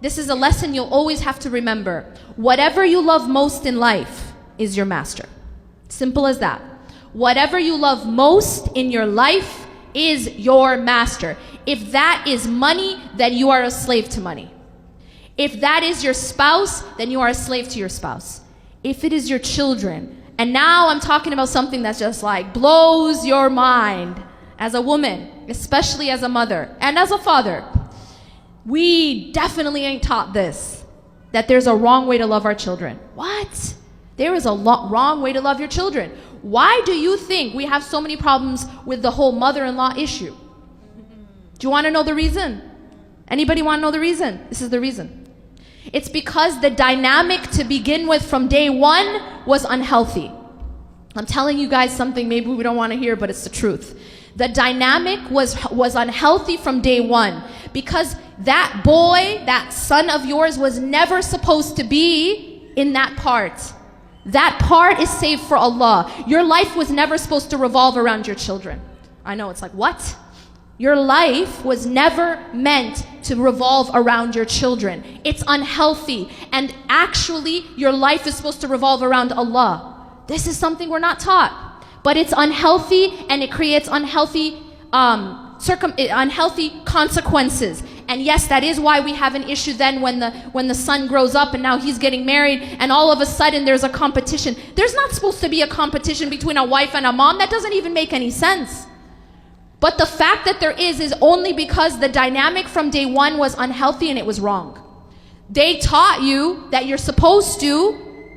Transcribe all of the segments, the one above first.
this is a lesson you'll always have to remember. Whatever you love most in life is your master. Simple as that. Whatever you love most in your life is your master. If that is money, then you are a slave to money. If that is your spouse, then you are a slave to your spouse. If it is your children, and now I'm talking about something that's just like blows your mind as a woman, especially as a mother and as a father. We definitely ain't taught this, that there's a wrong way to love our children. What? There is a wrong way to love your children. Why do you think we have so many problems with the whole mother-in-law issue? Do you want to know the reason? Anybody want to know the reason? This is the reason. It's because the dynamic to begin with from day one was unhealthy. I'm telling you guys something maybe we don't want to hear, but it's the truth. The dynamic was unhealthy from day one because that boy, that son of yours was never supposed to be in that part. That part is saved for Allah. Your life was never supposed to revolve around your children. I know, it's like, what? Your life was never meant to revolve around your children. It's unhealthy. And actually, your life is supposed to revolve around Allah. This is something we're not taught. But it's unhealthy and it creates unhealthy consequences. And yes, that is why we have an issue then when the son grows up and now he's getting married and all of a sudden there's a competition. There's not supposed to be a competition between a wife and a mom. That doesn't even make any sense. But the fact that there is only because the dynamic from day one was unhealthy and it was wrong. They taught you that you're supposed to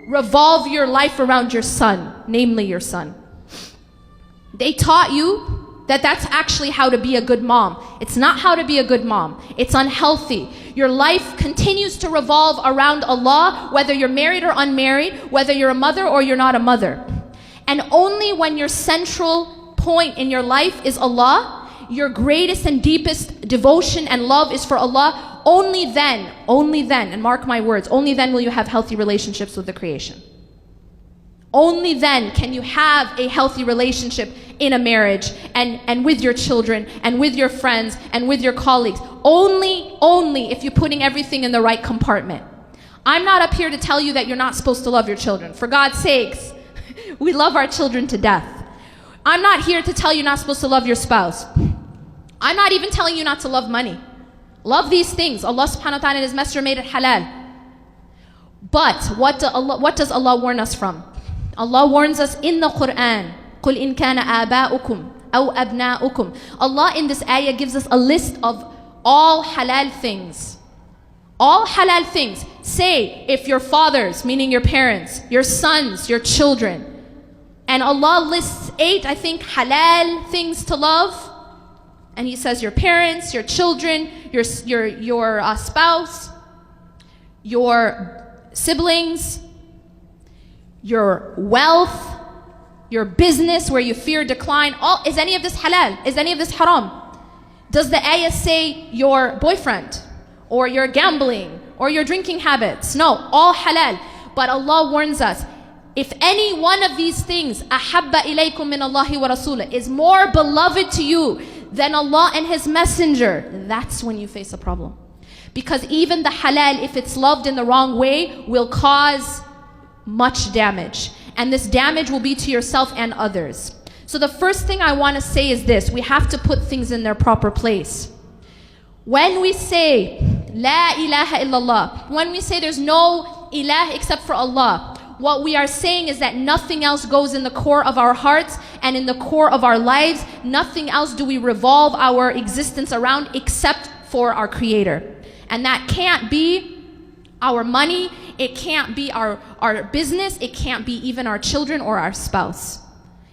revolve your life around your son, namely your son. They taught you that that's actually how to be a good mom. It's not how to be a good mom. It's unhealthy. Your life continues to revolve around Allah, whether you're married or unmarried, whether you're a mother or you're not a mother. And only when your central point in your life is Allah, your greatest and deepest devotion and love is for Allah, only then, and mark my words, only then will you have healthy relationships with the creation. Only then can you have a healthy relationship in a marriage and with your children and with your friends and with your colleagues. Only if you're putting everything in the right compartment. I'm not up here to tell you that you're not supposed to love your children. For God's sakes, we love our children to death. I'm not here to tell you you're not supposed to love your spouse. I'm not even telling you not to love money. Love these things. Allah subhanahu wa ta'ala and His Messenger made it halal. But what does Allah warn us from? Allah warns us in the Quran. قُلْ إِنْ كَانَ آبَاؤُكُمْ أَوْ أَبْنَاؤُكُمْ. Allah in this ayah gives us a list of all halal things. All halal things. Say if your fathers, meaning your parents, your sons, your children. And Allah lists 8, I think, halal things to love. And He says your parents, your children, your spouse, your siblings, your wealth, your business where you fear decline. Is any of this halal? Is any of this haram? Does the ayah say your boyfriend or your gambling or your drinking habits? No, all halal. But Allah warns us, if any one of these things ahabba ilaykum min Allahi wa rasulah is more beloved to you than Allah and His Messenger, that's when you face a problem. Because even the halal, if it's loved in the wrong way, will cause much damage. And this damage will be to yourself and others. So the first thing I want to say is this: we have to put things in their proper place. When we say La ilaha illallah, when we say there's no ilah except for Allah, what we are saying is that nothing else goes in the core of our hearts and in the core of our lives. Nothing else do we revolve our existence around except for our Creator. And that can't be our money, it can't be our business, it can't be even our children or our spouse.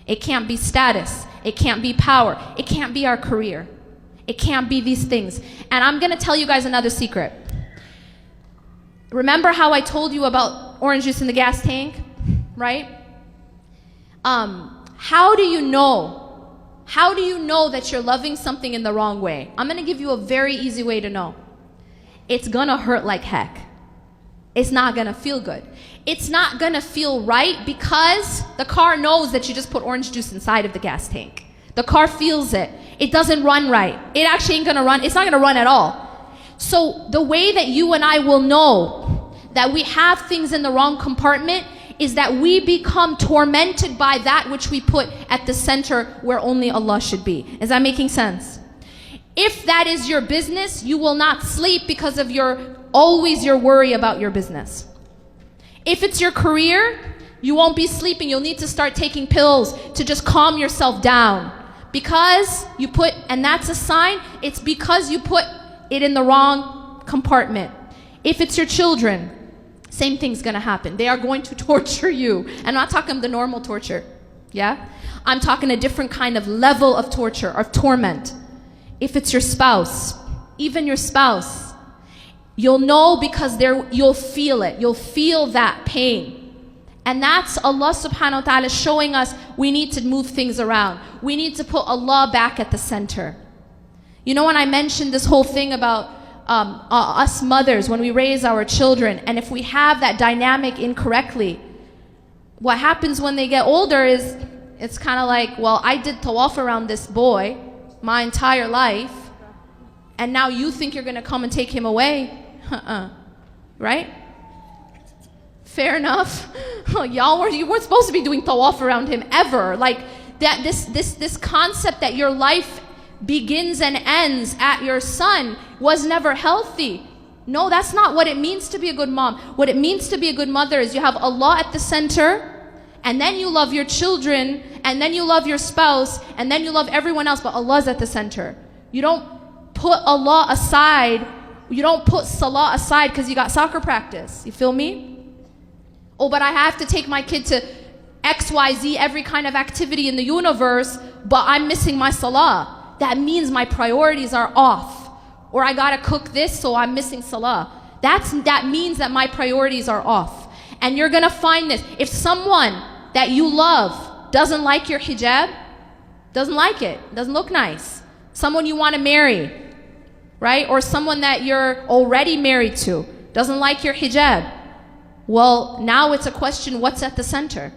It can't be status, it can't be power, it can't be our career. It can't be these things. And I'm going to tell you guys another secret. Remember how I told you about orange juice in the gas tank, right? How do you know that you're loving something in the wrong way? I'm going to give you a very easy way to know. It's going to hurt like heck. It's not going to feel good. It's not going to feel right because the car knows that you just put orange juice inside of the gas tank. The car feels it. It doesn't run right. It actually ain't going to run. It's not going to run at all. So the way that you and I will know that we have things in the wrong compartment is that we become tormented by that which we put at the center where only Allah should be. Is that making sense? If that is your business, you will not sleep because of always your worry about your business. If it's your career, you won't be sleeping. You'll need to start taking pills to just calm yourself down. Because you put, and that's a sign, it's because you put it in the wrong compartment. If it's your children, same thing's gonna happen. They are going to torture you. And I'm not talking the normal torture, yeah? I'm talking a different kind of level of torture, of torment. If it's your spouse, even your spouse, you'll know because you'll feel it. You'll feel that pain. And that's Allah subhanahu wa ta'ala showing us we need to move things around. We need to put Allah back at the center. You know, when I mentioned this whole thing about us mothers, when we raise our children, and if we have that dynamic incorrectly, what happens when they get older is, it's kind of like, well, I did tawaf around this boy my entire life, and now you think you're going to come and take him away? Right? Fair enough. You weren't supposed to be doing tawaf around him ever. Like that, this concept that your life begins and ends at your son was never healthy. No, that's not what it means to be a good mom. What it means to be a good mother is you have Allah at the center, and then you love your children, and then you love your spouse, and then you love everyone else, but Allah's at the center. You don't put Allah aside. You don't put Salah aside because you got soccer practice. You feel me? Oh, but I have to take my kid to XYZ, every kind of activity in the universe, but I'm missing my Salah. That means my priorities are off. Or I gotta cook this, so I'm missing Salah. That means that my priorities are off. And you're gonna find this. If someone that you love doesn't like your hijab, doesn't like it, doesn't look nice, someone you wanna marry, right? Or someone that you're already married to doesn't like your hijab, well, now it's a question, what's at the center,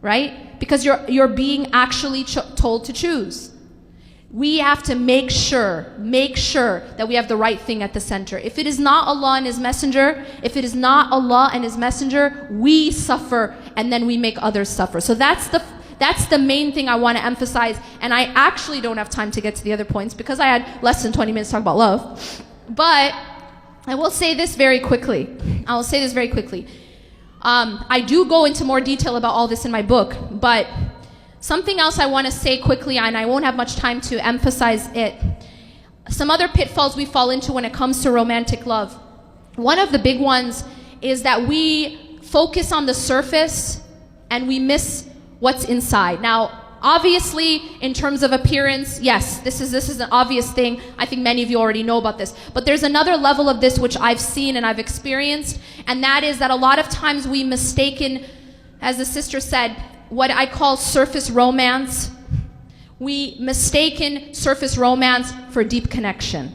right? Because you're being actually told to choose. We have to make sure that we have the right thing at the center. If it is not Allah and His Messenger, we suffer and then we make others suffer. So that's the main thing I want to emphasize. And I actually don't have time to get to the other points because I had less than 20 minutes to talk about love. But I will say this very quickly. I do go into more detail about all this in my book, but something else I want to say quickly, and I won't have much time to emphasize it. Some other pitfalls we fall into when it comes to romantic love. One of the big ones is that we focus on the surface and we miss what's inside. Now, obviously, in terms of appearance, yes, this is an obvious thing. I think many of you already know about this. But there's another level of this which I've seen and I've experienced, and that is that a lot of times we mistaken, as the sister said, what I call surface romance. We mistaken surface romance for deep connection.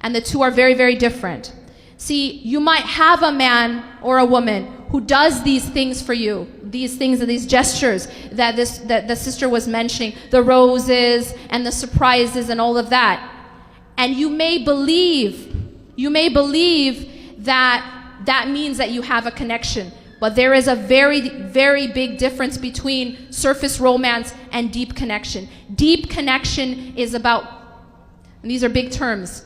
And the two are very, very different. See, you might have a man or a woman who does these things for you, these things and these gestures that the sister was mentioning, the roses and the surprises and all of that. And you may believe that means that you have a connection. But there is a very, very big difference between surface romance and deep connection. Deep connection is about, and these are big terms,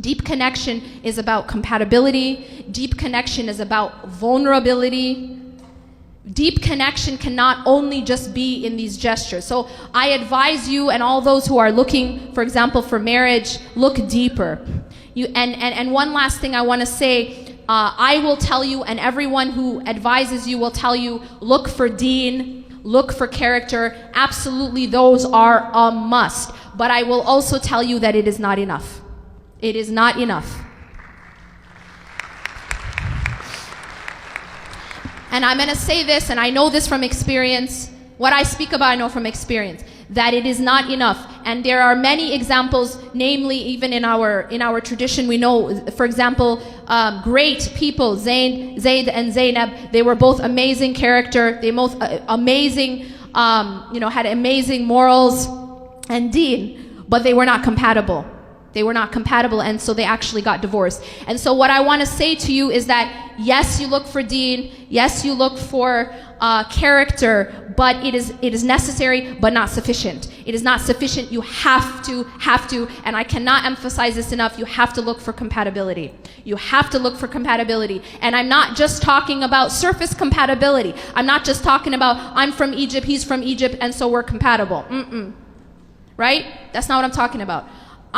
deep connection is about compatibility. Deep connection is about vulnerability. Deep connection cannot only just be in these gestures. So I advise you and all those who are looking, for example, for marriage, look deeper. And one last thing I want to say, I will tell you, and everyone who advises you will tell you, look for deen, look for character. Absolutely, those are a must. But I will also tell you that it is not enough. It is not enough. And I'm going to say this, and I know this from experience. What I speak about, I know from experience, that it is not enough. And there are many examples, namely even in our tradition, we know, for example, great people, Zayd and Zainab, they were both amazing character, they both amazing, had amazing morals and deen, but they were not compatible. They were not compatible, and so they actually got divorced. And so what I want to say to you is that yes, you look for deen, yes, you look for character, but it is necessary but not sufficient. It is not sufficient. You have to, and I cannot emphasize this enough, you have to look for compatibility. You have to look for compatibility. And I'm not just talking about surface compatibility. I'm not just talking about I'm from Egypt, he's from Egypt, and so we're compatible. Right? That's not what I'm talking about.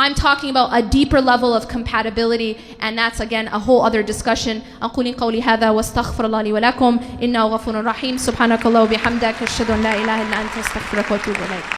I'm talking about a deeper level of compatibility, and that's again a whole other discussion. أقول قولي هذا واستغفر الله لي ولكم إنه غفور رحيم سبحانك اللهم وبحمدك أشهد أن لا إله إلا أنت أستغفرك وأتوب إليك.